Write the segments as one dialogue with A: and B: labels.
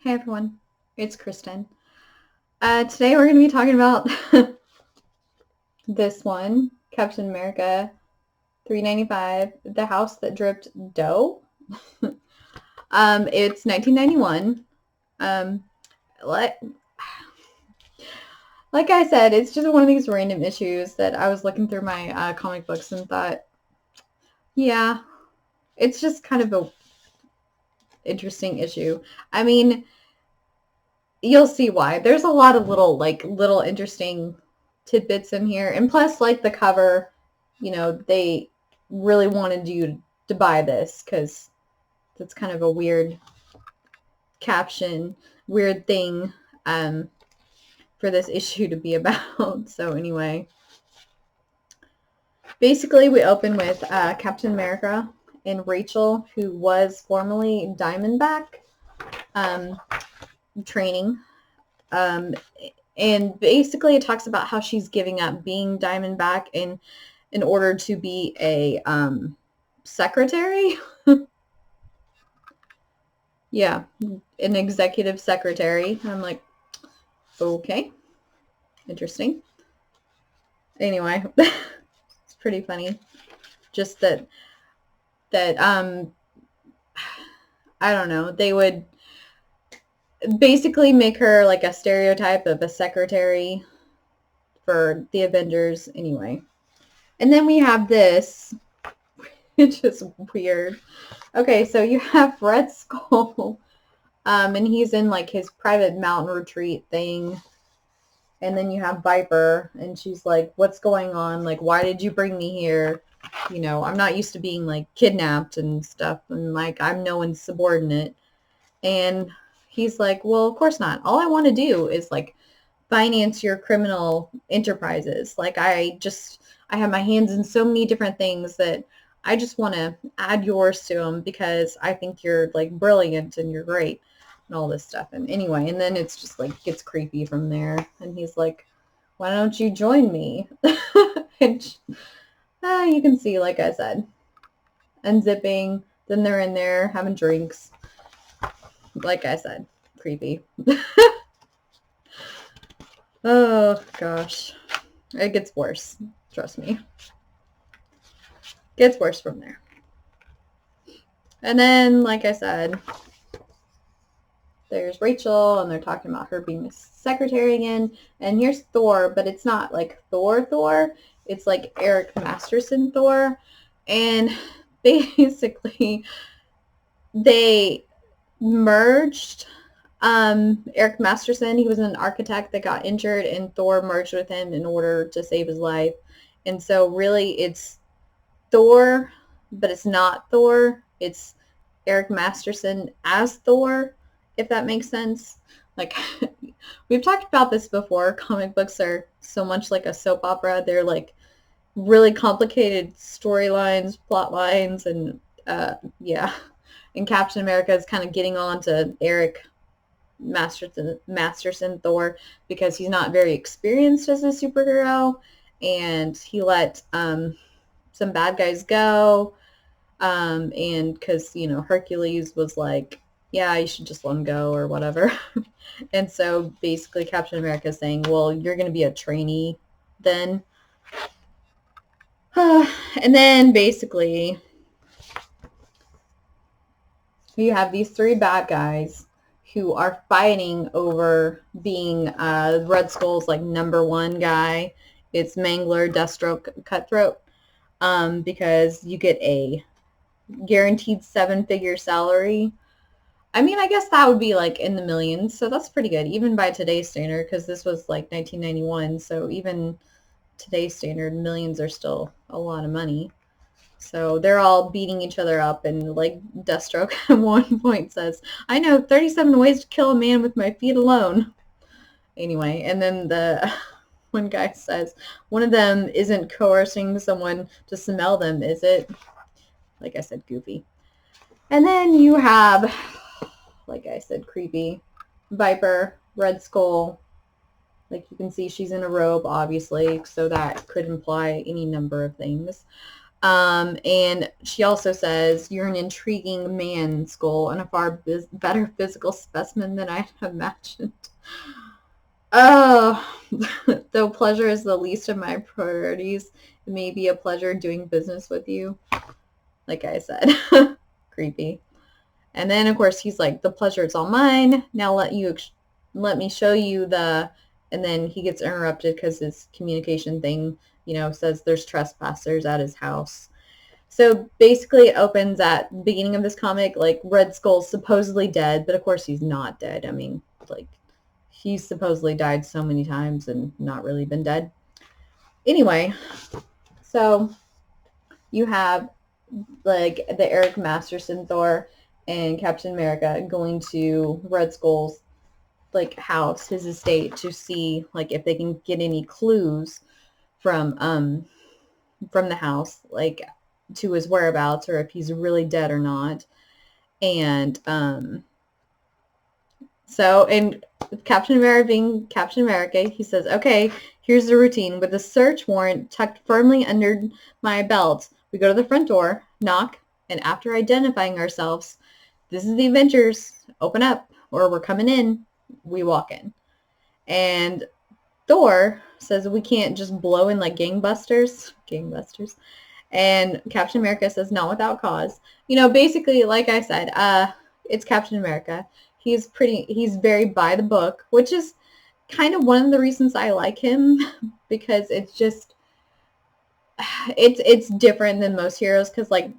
A: Hey everyone, it's Kristen. Today we're going to be talking about this one, Captain America 395, The House That Dripped Dough. It's 1991. Um, like, like I said, it's just one of these random issues that I was looking through my comic books and thought, yeah, it's just kind of a interesting issue. I mean, you'll see why. There's a lot of little interesting tidbits in here, and plus, like the cover, they really wanted you to buy this because that's kind of a weird caption, weird thing for this issue to be about. So anyway, basically, we open with Captain America and Rachel, who was formerly Diamondback, training. Um, and basically, it talks about how she's giving up being Diamondback in order to be a secretary. Yeah, an executive secretary. I'm like, okay, interesting. Anyway, it's pretty funny. Just that I don't know. They would basically make her like a stereotype of a secretary for the Avengers anyway. And then we have this, which is weird. Okay, so you have Red Skull, and he's in like his private mountain retreat thing. And then you have Viper, and she's like, "What's going on? Like, why did you bring me here? I'm not used to being like kidnapped and stuff, and like I'm no one's subordinate." And he's like, "Well, of course not. All I want to do is like finance your criminal enterprises. Like I have my hands in so many different things that I just want to add yours to them because I think you're like brilliant and you're great and all this stuff." And anyway, and then it's just like gets creepy from there. And he's like, "Why don't you join me?" And you can see, like I said, unzipping. Then they're in there having drinks. Like I said, creepy. Oh gosh, it gets worse. Trust me, gets worse from there. And then, like I said, there's Rachel, and they're talking about her being a secretary again. And here's Thor, but it's not like Thor. It's like Eric Masterson Thor. And basically, they merged. Eric Masterson, he was an architect that got injured, and Thor merged with him in order to save his life. And so, really, it's Thor, but it's not Thor. It's Eric Masterson as Thor, if that makes sense. Like, we've talked about this before. Comic books are so much like a soap opera. They're like really complicated storylines, plot lines, and yeah. And Captain America is kind of getting on to Eric Masterson Thor because he's not very experienced as a superhero, and he let some bad guys go, and because Hercules was like, yeah, you should just let him go or whatever. And so basically Captain America is saying, well, you're going to be a trainee then. And then basically you have these three bad guys who are fighting over being Red Skull's like number one guy. It's Mangler, Deathstroke, Cutthroat, because you get a guaranteed 7-figure salary. I mean, I guess that would be like in the millions, so that's pretty good, even by today's standard, because this was like 1991, so even today's standard, millions are still a lot of money. So they're all beating each other up, and like Deathstroke at one point says, "I know 37 ways to kill a man with my feet alone." Anyway, and then the one guy says, "One of them isn't coercing someone to smell them, is it?" Like I said, goofy. And then you have, like I said, creepy Viper, Red Skull. Like you can see she's in a robe, obviously, so that could imply any number of things. And she also says, you're an intriguing man, Skull, and a far better physical specimen than I imagined. Oh, though pleasure is the least of my priorities, it may be a pleasure doing business with you. Like I said, creepy. And then, of course, he's like, the pleasure is all mine. Now let me show you the, and then he gets interrupted because his communication thing, says there's trespassers at his house. So basically it opens at the beginning of this comic, like Red Skull's supposedly dead, but of course he's not dead. I mean, like, he's supposedly died so many times and not really been dead. Anyway, so you have like the Eric Masterson Thor and Captain America going to Red Skull's like house, his estate, to see like if they can get any clues from the house, like to his whereabouts, or if he's really dead or not. And so, and Captain America being Captain America, he says, okay, here's the routine. With a search warrant tucked firmly under my belt, we go to the front door, knock, and after identifying ourselves, this is the Avengers, open up, or we're coming in, we walk in. And Thor says we can't just blow in like gangbusters. And Captain America says not without cause. Basically, like I said, it's Captain America. He's very by the book, which is kind of one of the reasons I like him, because it's just, it's different than most heroes, because like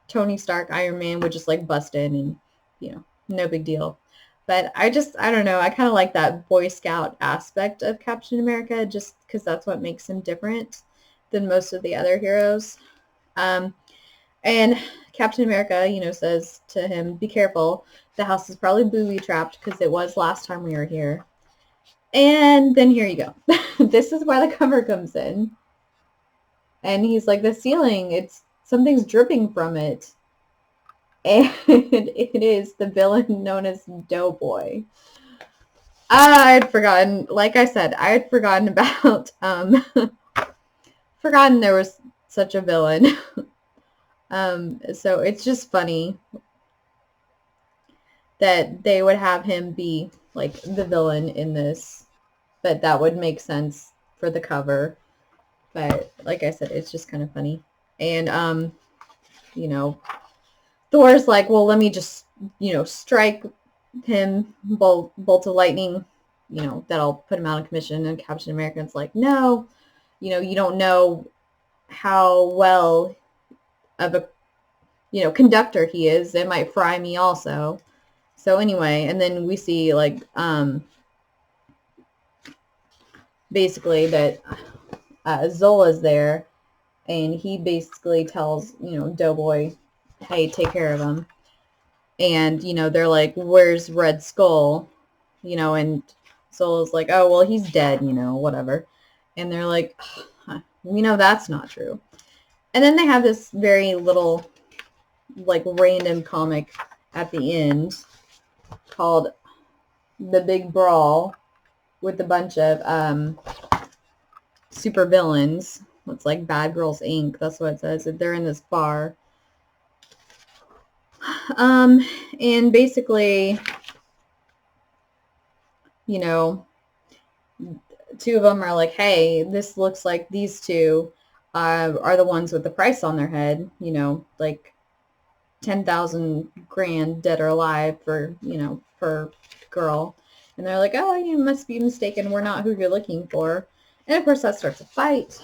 A: Tony Stark, Iron Man would just like bust in and, no big deal. But I don't know, I kind of like that Boy Scout aspect of Captain America, just because that's what makes him different than most of the other heroes. And Captain America, says to him, be careful, the house is probably booby-trapped because it was last time we were here. And then here you go. This is where the cover comes in. And he's like, the ceiling, something's dripping from it. And it is the villain known as Doughboy. I had forgotten, like I said, I had forgotten about, forgotten there was such a villain. So it's just funny that they would have him be like the villain in this, but that would make sense for the cover. But like I said, it's just kind of funny. And, Thor's like, well, let me just, strike him, bolt of lightning, that'll put him out of commission. And Captain America's like, no, you don't know how well of a, conductor he is. It might fry me also. So anyway, and then we see like, basically that Zola's there, and he basically tells, Doughboy, hey, take care of him. And, they're like, where's Red Skull? And Zola's like, oh, well, he's dead, whatever. And they're like, that's not true. And then they have this very little, like, random comic at the end called The Big Brawl with a bunch of super villains. It's like Bad Girls Inc. That's what it says. They're in this bar. And basically, two of them are like, hey, this looks like these two are the ones with the price on their head, like 10,000 grand dead or alive for, per girl. And they're like, oh, you must be mistaken. We're not who you're looking for. And of course that starts a fight.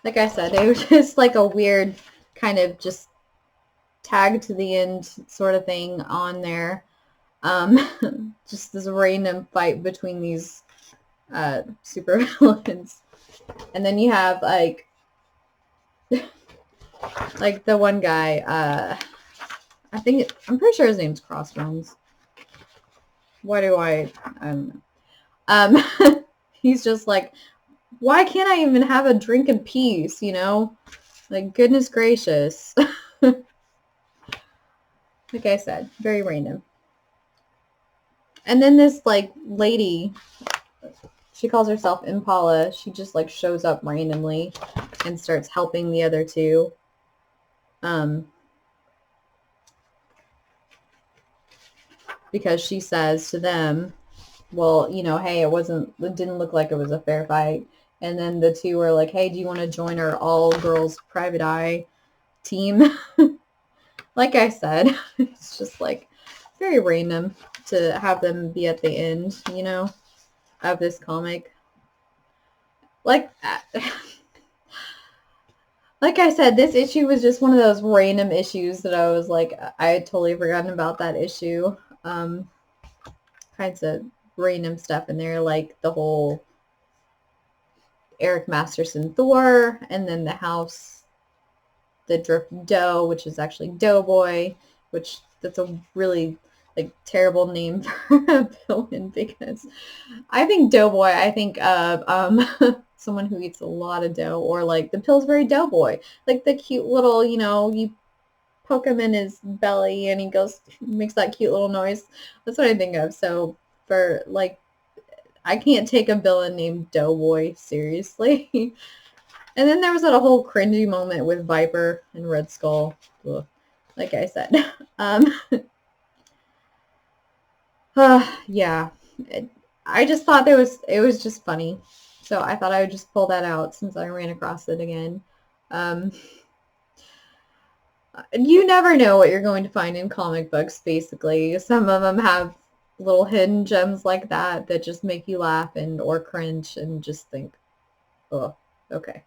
A: Like I said, it was just like a weird kind of just tag to the end sort of thing on there. Just this random fight between these super villains. And then you have like the one guy, I'm pretty sure his name's Crossbones. Why do I don't know. He's just like, why can't I even have a drink in peace, Like, goodness gracious. Like I said, very random. And then this, like, lady, She calls herself Impala. She just like shows up randomly and starts helping the other two. Because she says to them, well, you know, hey, it didn't look like it was a fair fight. And then the two are like, hey, do you want to join our all-girls private eye team? Like I said, it's just like very random to have them be at the end, you know, of this comic. Like, like I said, this issue was just one of those random issues that I was like, I had totally forgotten about that issue. Kinds of random stuff in there, like the whole Eric Masterson Thor, and then the house, the Drift Dough, which is actually Doughboy, which that's a really like terrible name for a villain, because I think Doughboy, I think of someone who eats a lot of dough, or like the Pillsbury Doughboy, like the cute little, you know, you poke him in his belly and he goes, makes that cute little noise. That's what I think of. So for like, I can't take a villain named Doughboy seriously. And then there was that whole cringy moment with Viper and Red Skull. Ugh. Like I said, yeah, I just thought it was just funny. So I thought I would just pull that out since I ran across it again. You never know what you're going to find in comic books, basically. Some of them have little hidden gems like that that just make you laugh and or cringe and just think, oh, okay.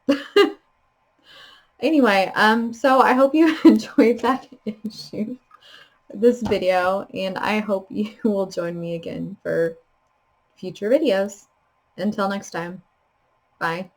A: Anyway, so I hope you enjoyed that issue, this video, and I hope you will join me again for future videos. Until next time, bye.